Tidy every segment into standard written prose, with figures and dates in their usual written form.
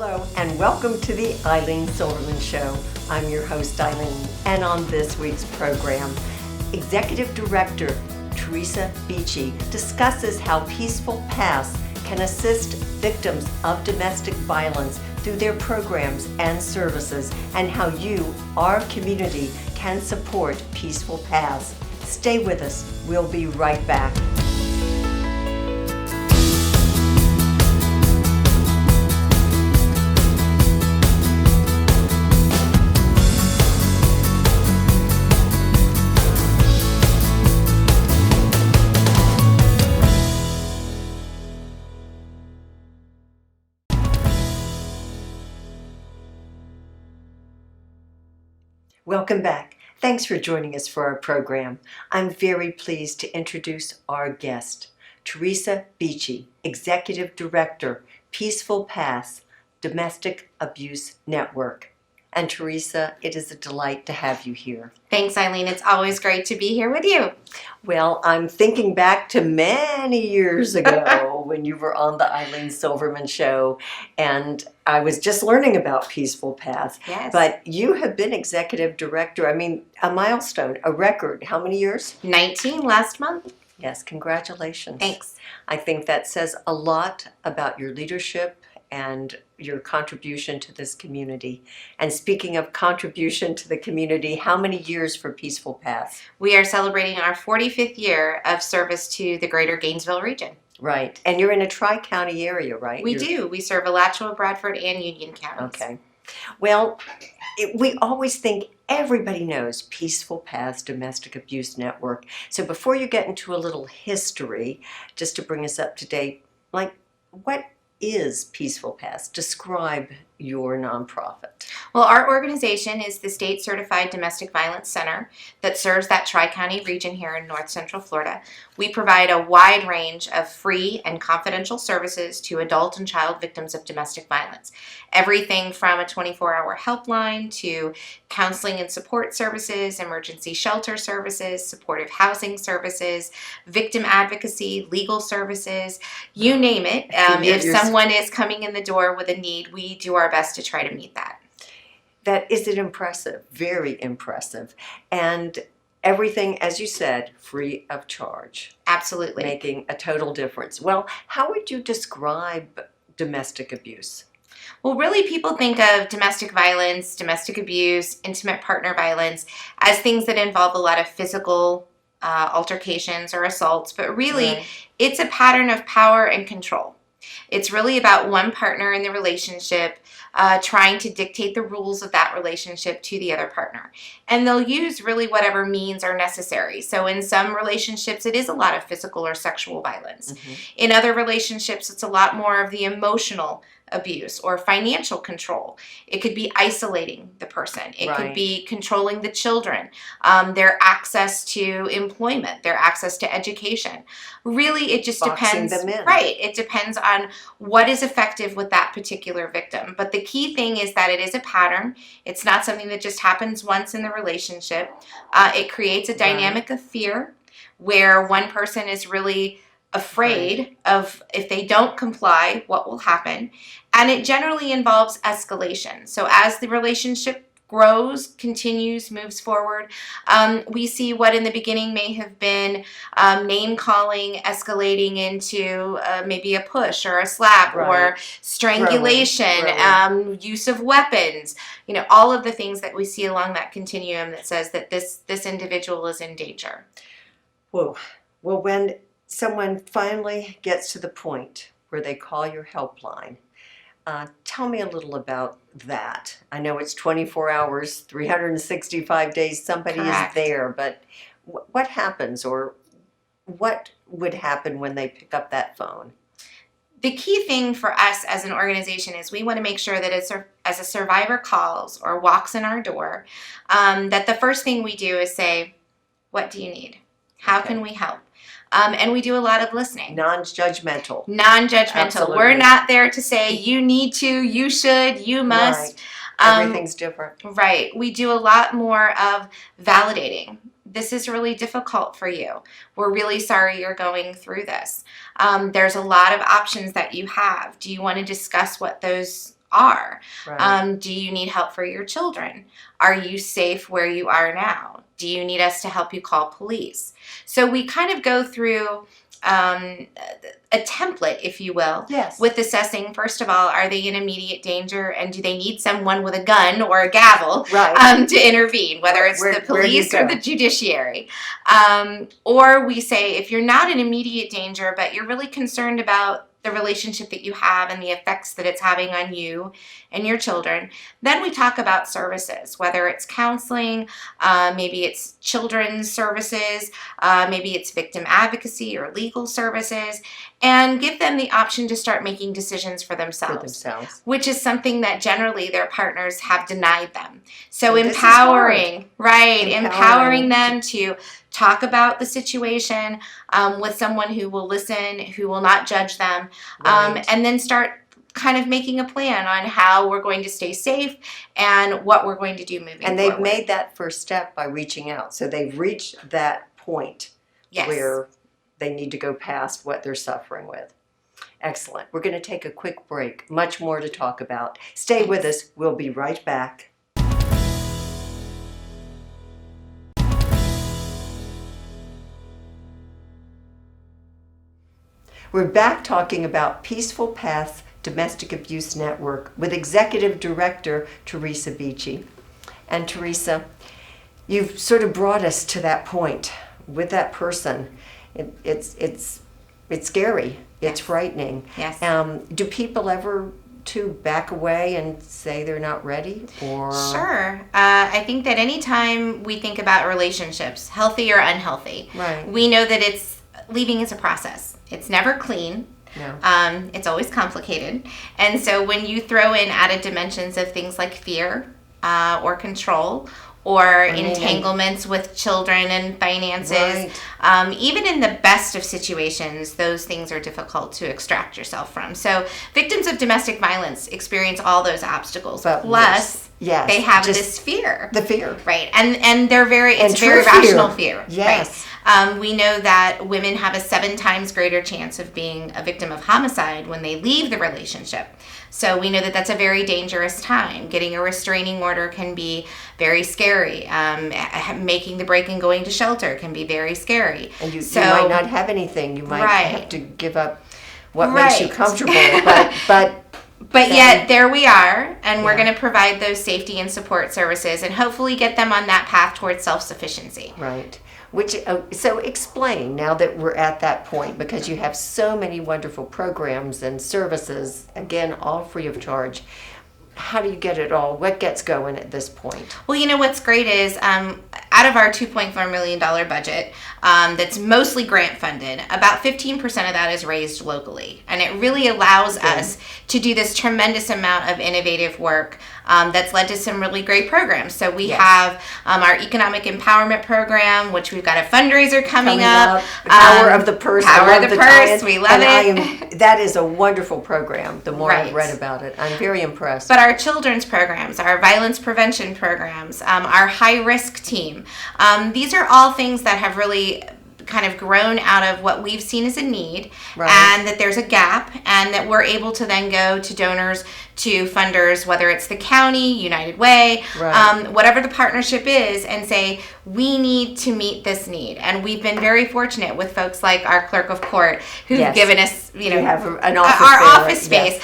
Hello and welcome to the Ilene Silverman Show. I'm your host Ilene, and on this week's program, Executive Director Teresa Beachy discusses how Peaceful Paths can assist victims of domestic violence through their programs and services, and how you, our community, can support Peaceful Paths. Stay with us. We'll be right back. Welcome back. Thanks for joining us for our program. I'm very pleased to introduce our guest, Teresa Beachy, Executive Director, Peaceful Paths Domestic Abuse Network. And Teresa, it is a delight to have you here. Thanks, Ilene. It's always great to be here with you. Well, I'm thinking back to many years ago when you were on the Ilene Silverman Show, and I was just learning about Peaceful Paths. Yes. But you have been executive director, a milestone, a record. How many years? 19 last month. Yes, congratulations. Thanks. I think that says a lot about your leadership and your contribution to this community. And speaking of contribution to the community, how many years for Peaceful Paths? We are celebrating our 45th year of service to the greater Gainesville region. Right. And you're in a tri-county area, right? We do. We serve Alachua, Bradford, and Union counties. Okay. Well, we always think everybody knows Peaceful Paths Domestic Abuse Network. So before you get into a little history, just to bring us up to date, what is Peaceful Paths? Describe your nonprofit. Well, our organization is the State Certified Domestic Violence Center that serves that Tri-County region here in North Central Florida. We provide a wide range of free and confidential services to adult and child victims of domestic violence. Everything from a 24-hour helpline to counseling and support services, emergency shelter services, supportive housing services, victim advocacy, legal services, you name it. If someone is coming in the door with a need, we do our best to try to meet that. That is impressive, very impressive. And everything, as you said, free of charge. Absolutely. Making a total difference. Well, how would you describe domestic abuse? Well, really, people think of domestic violence, domestic abuse, intimate partner violence as things that involve a lot of physical altercations or assaults, but really, It's a pattern of power and control. It's really about one partner in the relationship trying to dictate the rules of that relationship to the other partner. And they'll use really whatever means are necessary. So in some relationships, it is a lot of physical or sexual violence. Mm-hmm. In other relationships, it's a lot more of the emotional abuse or financial control. It could be isolating the person. It could be controlling the children, their access to employment, their access to education. Really, it just depends. Boxing them in. Right. It depends on what is effective with that particular victim. But the key thing is that it is a pattern. It's not something that just happens once in the relationship. It creates a dynamic of fear where one person is really afraid of if they don't comply, what will happen. And it generally involves escalation. So as the relationship grows, continues, moves forward, we see what in the beginning may have been name calling, escalating into maybe a push or a slap or strangulation, use of weapons, all of the things that we see along that continuum that says that this individual is in danger. Whoa. Well, when someone finally gets to the point where they call your helpline, tell me a little about that. I know it's 24 hours, 365 days, somebody is there, but what happens, or what would happen when they pick up that phone? The key thing for us as an organization is we want to make sure that as a survivor calls or walks in our door, that the first thing we do is say, what do you need? How can we help? And we do a lot of listening. Non-judgmental. Non-judgmental. We're not there to say, you need to, you should, you must. Everything's different. Right. We do a lot more of validating. This is really difficult for you. We're really sorry you're going through this. There's a lot of options that you have. Do you want to discuss what those are. Right. Do you need help for your children? Are you safe where you are now? Do you need us to help you call police? So we kind of go through a template, if you will, Yes. with assessing, first of all, are they in immediate danger, and do they need someone with a gun or a gavel Right. to intervene, whether it's the police or the judiciary. Or we say, if you're not in immediate danger, but you're really concerned about the relationship that you have and the effects that it's having on you and your children, then we talk about services, whether it's counseling, maybe it's children's services, maybe it's victim advocacy or legal services, and give them the option to start making decisions for themselves, which is something that generally their partners have denied them. So empowering them to talk about the situation with someone who will listen, who will not judge them, and then start kind of making a plan on how we're going to stay safe and what we're going to do moving forward. And they've made that first step by reaching out. So they've reached that point where they need to go past what they're suffering with. Excellent. We're going to take a quick break. Much more to talk about. Stay with us. We'll be right back. We're back talking about Peaceful Paths Domestic Abuse Network with Executive Director Teresa Beachy. And Teresa, you've sort of brought us to that point with that person. It's scary. It's frightening. Yes. Do people ever to back away and say they're not ready? Or Sure. I think that anytime we think about relationships, healthy or unhealthy, we know that leaving is a process. It's never clean. No. It's always complicated. And so when you throw in added dimensions of things like fear or control or entanglements with children and finances, even in the best of situations, those things are difficult to extract yourself from. So victims of domestic violence experience all those obstacles. Plus, they have this fear. The fear. Right. And they're it's very rational fear. Yes. Right? We know that women have a 7 times greater chance of being a victim of homicide when they leave the relationship. So we know that that's a very dangerous time. Getting a restraining order can be very scary. Making the break and going to shelter can be very scary. And you might not have anything. You might have to give up what makes you comfortable. But yet there we are, and we're going to provide those safety and support services and hopefully get them on that path towards self-sufficiency. Right. So explain, now that we're at that point, because you have so many wonderful programs and services, again, all free of charge. How do you get it all? What gets going at this point? Well, what's great is out of our $2.4 million budget that's mostly grant funded, about 15% of that is raised locally. And it really allows us to do this tremendous amount of innovative work that's led to some really great programs. So we have our economic empowerment program, which we've got a fundraiser coming up. The Power of the Purse. Power of the Purse. We love it. That is a wonderful program. The more I've read about it, I'm very impressed. But our children's programs, our violence prevention programs, our high-risk team, these are all things that have really kind of grown out of what we've seen as a need, and that there's a gap, and that we're able to then go to donors, to funders, whether it's the county, United Way, whatever the partnership is, and say, we need to meet this need. And we've been very fortunate with folks like our clerk of court who've given us, have an office space,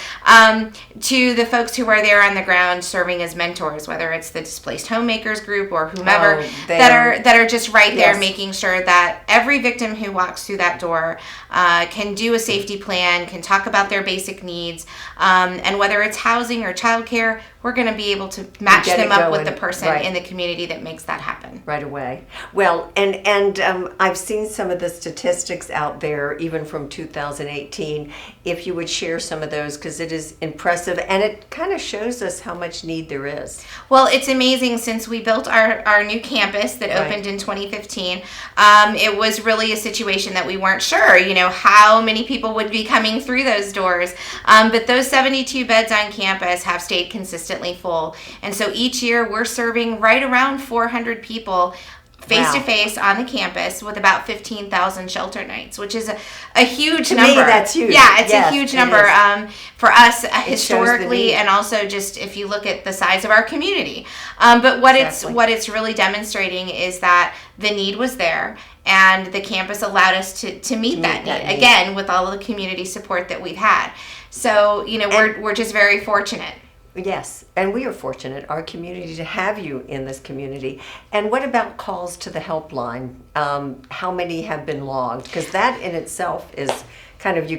to the folks who are there on the ground serving as mentors, whether it's the Displaced Homemakers group or whomever, that are just right there making sure that every victim who walks through that door can do a safety plan, can talk about their basic needs, and whether it's housing or childcare, we're going to be able to match them up with the person in the community that makes that happen right away. Well, and I've seen some of the statistics out there, even from 2018. If you would share some of those, because it is impressive, and it kind of shows us how much need there is. Well, it's amazing. Since we built our new campus that opened in 2015, it was really a situation that we weren't sure, how many people would be coming through those doors. But those 72 beds on campus have stayed consistently full. And so each year we're serving right around 400 people face-to-face on the campus with about 15,000 shelter nights, which is a huge To number. me, that's huge. Yeah, it's Yes, a huge it number is. for us It shows the historically, need. and also just if you look at the size of our community. But what Exactly. it's really demonstrating is that the need was there, and the campus allowed us to meet that need again with all of the community support that we've had. So we're just very fortunate. Yes, and we are fortunate, our community, to have you in this community. And what about calls to the helpline? How many have been logged? Because that in itself is kind of,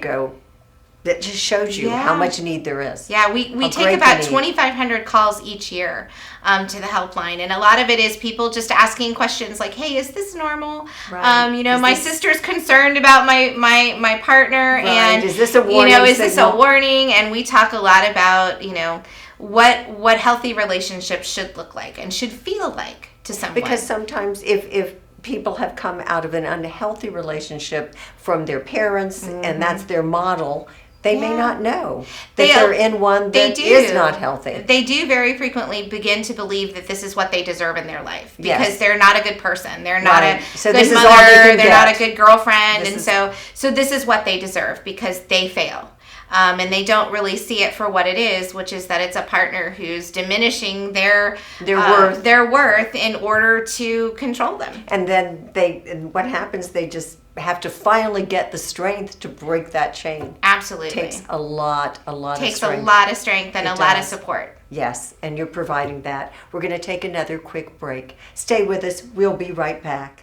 that just shows you how much need there is. Yeah, we take about 2,500 calls each year to the helpline, and a lot of it is people just asking questions like, "Hey, is this normal?" Right. My sister's concerned about my partner, Right. and Is this a warning is this a signal? warning? And we talk a lot about what healthy relationships should look like and should feel like to someone. Because sometimes if people have come out of an unhealthy relationship from their parents and that's their model, they may not know that they're in one that is not healthy. They do very frequently begin to believe that this is what they deserve in their life because Yes. they're not a good person. They're not a So good this is all mother. they can They're get. not a good girlfriend. This So this is what they deserve because they fail. And they don't really see it for what it is, which is that it's a partner who's diminishing their worth in order to control them. And then what happens, they just have to finally get the strength to break that chain. Absolutely. Takes a lot of strength. Takes a lot of strength and a lot of support. Yes, and you're providing that. We're going to take another quick break. Stay with us. We'll be right back.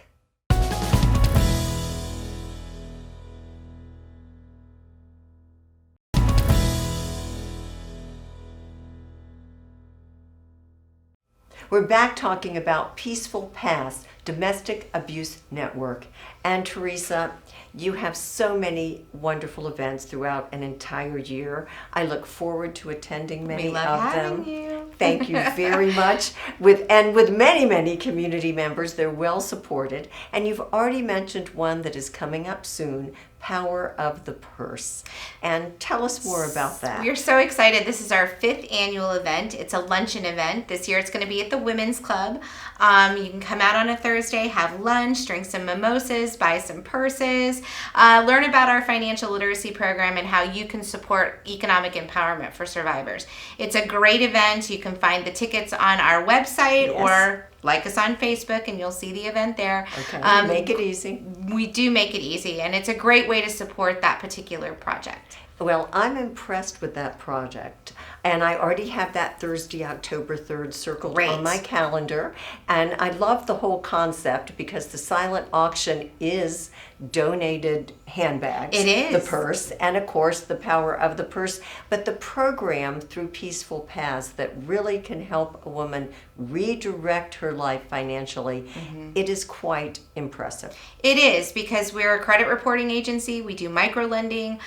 We're back talking about Peaceful Paths, Domestic Abuse Network. And Teresa, you have so many wonderful events throughout an entire year. I look forward to attending many We love of having them. you. Thank you very much. With many community members, they're well supported. And you've already mentioned one that is coming up soon, Power of the Purse. And tell us more about that. We're so excited. This is our 5th annual event. It's a luncheon event. This year it's going to be at the Women's Club. You can come out on a Thursday, have lunch, drink some mimosas, buy some purses, learn about our financial literacy program and how you can support economic empowerment for survivors. It's a great event. You can find the tickets on our website or like us on Facebook and you'll see the event there. Okay, make it easy. We do make it easy, and it's a great way to support that particular project. Well, I'm impressed with that project. And I already have that Thursday, October 3rd circled on my calendar. And I love the whole concept because the silent auction is donated handbags. It is. The purse, and of course the power of the purse. But the program through Peaceful Paths that really can help a woman redirect her life financially, it is quite impressive. It is, because we're a credit reporting agency. We do micro lending.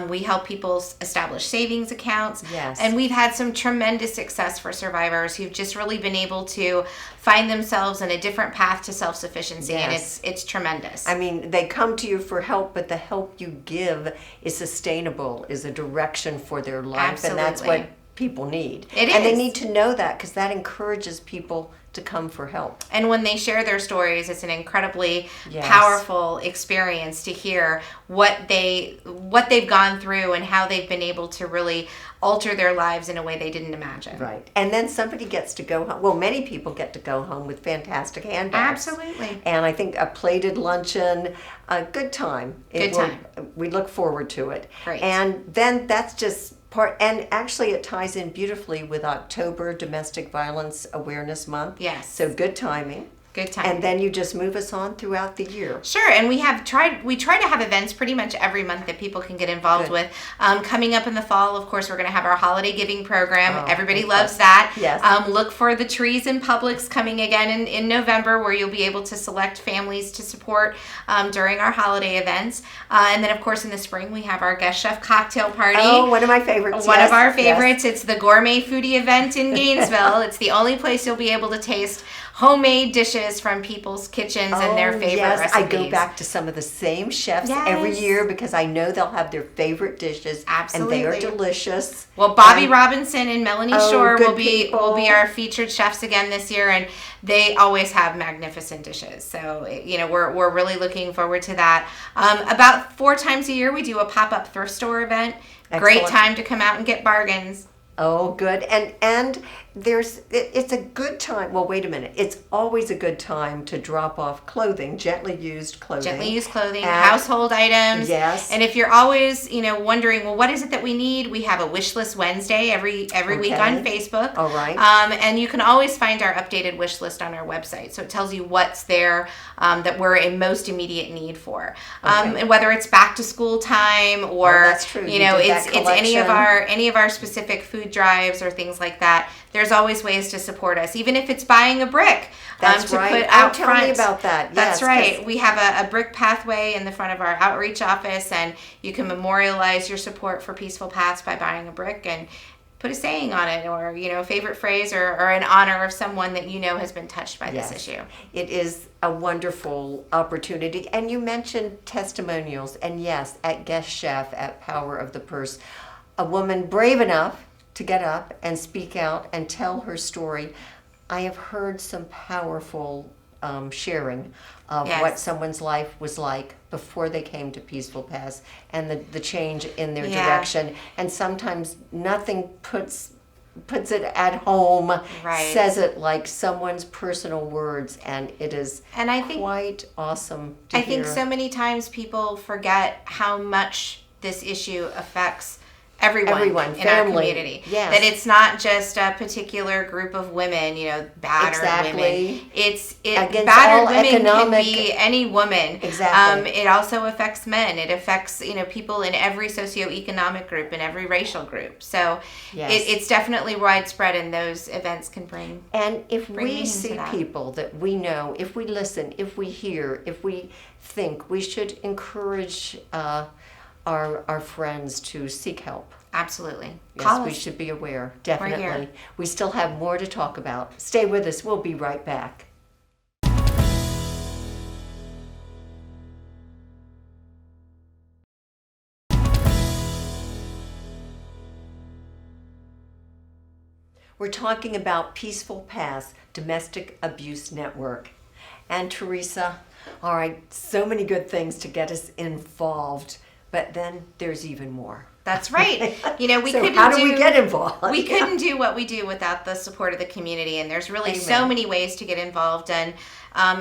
We help people establish savings accounts. Yes. And we've had some tremendous success for survivors who've just really been able to find themselves in a different path to self-sufficiency. Yes. And it's tremendous. I mean, they come to you for help, but the help you give is sustainable, is a direction for their life. Absolutely. And that's what people need. It And they is. need to know that because that encourages people to come for help. And when they share their stories, it's an incredibly Yes. powerful experience to hear what they've gone through and how they've been able to really alter their lives in a way they didn't imagine. Right. And then somebody gets to go home. Well, many people get to go home with fantastic handbags. Absolutely. And I think a plated luncheon, a good time. We look forward to it. Great. And then that's just part, and actually it ties in beautifully with October Domestic Violence Awareness Month. Yes. So good timing. Good time. And then you just move us on throughout the year. Sure, and we try to have events pretty much every month that people can get involved Good. with. Coming up in the fall, of course, we're going to have our holiday giving program. Oh, Everybody okay. loves that. Yes. Look for the Trees in Publix coming again in November, where you'll be able to select families to support during our holiday events. And then, of course, in the spring, we have our guest chef cocktail party. Oh, one of my favorites. One Yes, of our yes. favorites. It's the Gourmet Foodie event in Gainesville. It's the only place you'll be able to taste homemade dishes from people's kitchens and their favorite recipes. I go back to some of the same chefs every year because I know they'll have their favorite dishes. Absolutely. And they are delicious. Well, Bobby Robinson and Melanie Shore will be our featured chefs again this year, and they always have magnificent dishes. So, we're really looking forward to that. About 4 times a year, we do a pop-up thrift store event. Excellent. Great time to come out and get bargains. Oh, good. And it's a good time. Well, wait a minute. It's always a good time to drop off clothing, gently usused clothing, household items. Yes. And if you're always, wondering, well, what is it that we need? We have a wish list Wednesday every week on Facebook. All right. And you can always find our updated wish list on our website. So it tells you what's there that we're in most immediate need for. And whether it's back to school time or that's true. It's any of our specific food drives or things like that. There's always ways to support us, even if it's buying a brick That's to right. put out Tell front. me about that. That's right. We have a brick pathway in the front of our outreach office, and you can memorialize your support for Peaceful Paths by buying a brick and put a saying on it, or a favorite phrase, or in honor of someone that has been touched by this issue. It is a wonderful opportunity. And you mentioned testimonials, and yes, at Guest Chef at Power of the Purse, a woman brave enough to get up and speak out and tell her story. I have heard some powerful sharing of what someone's life was like before they came to Peaceful Paths and the change in their direction. And sometimes nothing puts it at home, says it like someone's personal words, and it is quite awesome to hear. I think so many times people forget how much this issue affects everyone in our community. Yes. That it's not just a particular group of women, battered women. It's battered women can be any woman. Exactly. It also affects men. It affects people in every socioeconomic group and every racial group. So it's definitely widespread, and those events can bring. And if we see people that we know, if we listen, if we hear, if we think, we should encourage our friends to seek help. Absolutely. Yes, we should be aware. Definitely. We still have more to talk about. Stay with us. We'll be right back. We're talking about Peaceful Paths Domestic Abuse Network. And Teresa, all right, so many good things to get us involved. But then there's even more. That's right. We how do we get involved? We couldn't do what we do without the support of the community, and there's really so many ways to get involved. And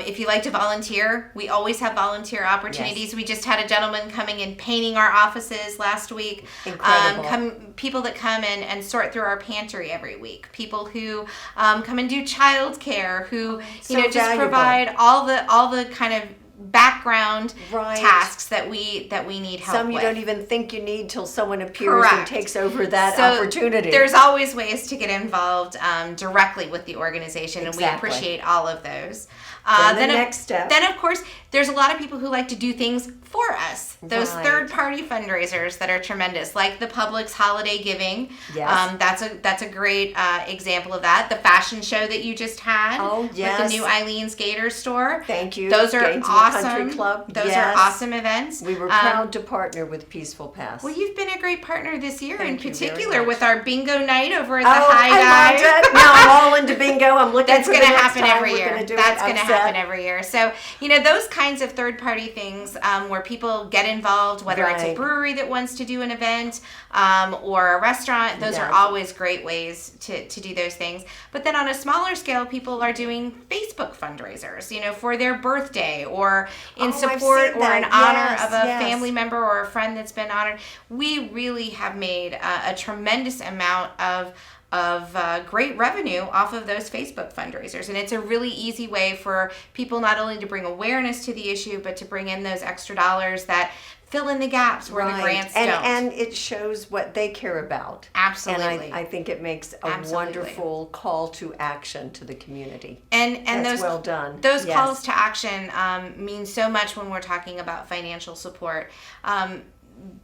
if you like to volunteer, we always have volunteer opportunities. Yes. We just had a gentleman coming and painting our offices last week. Incredible. People that come in and sort through our pantry every week. People who come and do child care, who just valuable. Provide all the kind of background tasks that we need help with. Some you don't even think you need till someone appears and takes over that opportunity. There's always ways to get involved directly with the organization, and we appreciate all of those. Then the next step. Then, of course, there's a lot of people who like to do things for us. Those third-party fundraisers that are tremendous, like the Publix holiday giving. Yes. That's a great example of that. The fashion show that you just had. Oh, yes. With the new Eileen's Gator store. Thank you. Those are awesome. Country Club. Those are awesome events. We were proud to partner with Peaceful Paths. Well, you've been a great partner this year, Thank in you very particular much. with our bingo night over at the High Dive. I loved it. Now I'm all into bingo. I'm looking That's for going the to next happen time every we're year. gonna do That's it. going to happen every year. So, those kinds of third-party things where people get involved, whether it's a brewery that wants to do an event or a restaurant, those are always great ways to do those things. But then on a smaller scale, people are doing Facebook fundraisers, for their birthday or in support or in honor of a family member or a friend that's been honored. We really have made a tremendous amount of great revenue off of those Facebook fundraisers. And it's a really easy way for people not only to bring awareness to the issue, but to bring in those extra dollars that fill in the gaps where the grants don't. And it shows what they care about. Absolutely. And I think it makes a wonderful call to action to the community. And that's those well done. Those calls to action mean so much when we're talking about financial support.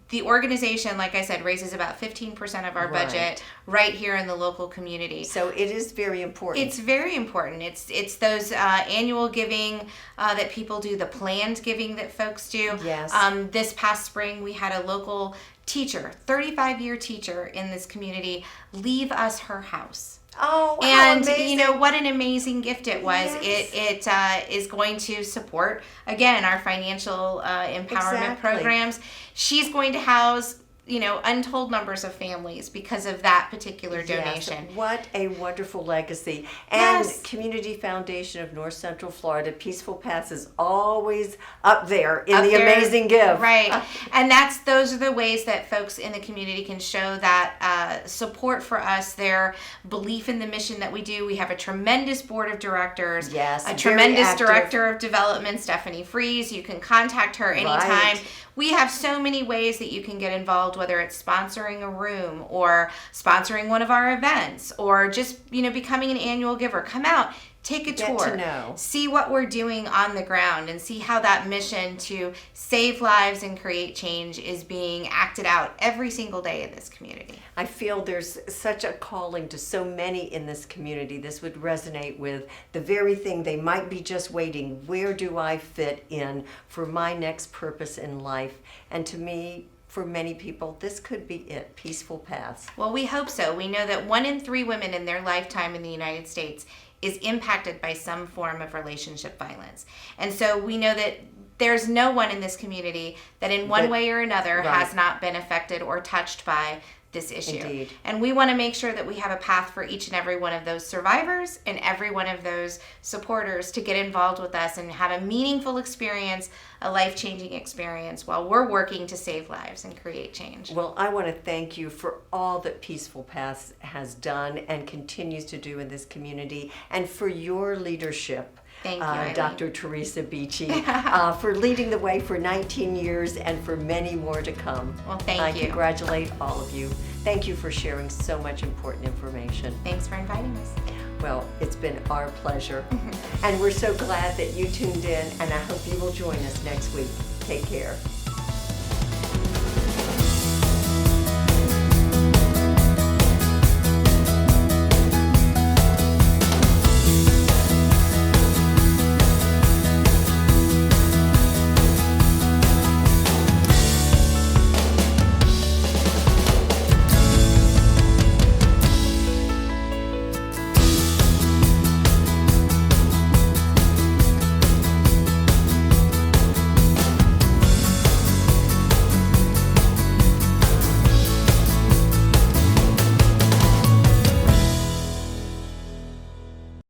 the organization, like I said, raises about 15% of our budget right here in the local community. So it is very important. It's very important. It's those annual giving that people do, the planned giving that folks do. Yes. This past spring, we had a local teacher, 35-year teacher in this community, leave us her house. Oh, and amazing. you know what an amazing gift it was. Yes. It is going to support again our financial empowerment programs. She's going to house untold numbers of families because of that particular donation. Yes, what a wonderful legacy. And Yes. Community Foundation of North Central Florida, Peaceful Paths is always up there in Up the there, amazing give. Right. And those are the ways that folks in the community can show that support for us, their belief in the mission that we do. We have a tremendous board of directors. Yes, a very tremendous active. director of development, Stephanie Fries. You can contact her anytime. Right. We have so many ways that you can get involved, whether it's sponsoring a room or sponsoring one of our events or just, becoming an annual giver. Come out, take a Get tour, to know. see what we're doing on the ground and see how that mission to save lives and create change is being acted out every single day in this community. I feel there's such a calling to so many in this community. This would resonate with the very thing they might be just waiting. Where do I fit in for my next purpose in life? And to me, for many people, this could be it, Peaceful Paths. Well, we hope so. We know that 1 in 3 women in their lifetime in the United States is impacted by some form of relationship violence. And so we know that there's no one in this community that in one way or another has not been affected or touched by this issue. Indeed. And we want to make sure that we have a path for each and every one of those survivors and every one of those supporters to get involved with us and have a meaningful experience, a life-changing experience while we're working to save lives and create change. Well, I want to thank you for all that Peaceful Paths has done and continues to do in this community, and for your leadership. Thank you, Ilene. Dr. Teresa Beachy, for leading the way for 19 years and for many more to come. Well, thank I you. congratulate all of you. Thank you for sharing so much important information. Thanks for inviting us. Well, it's been our pleasure. And we're so glad that you tuned in, and I hope you will join us next week. Take care.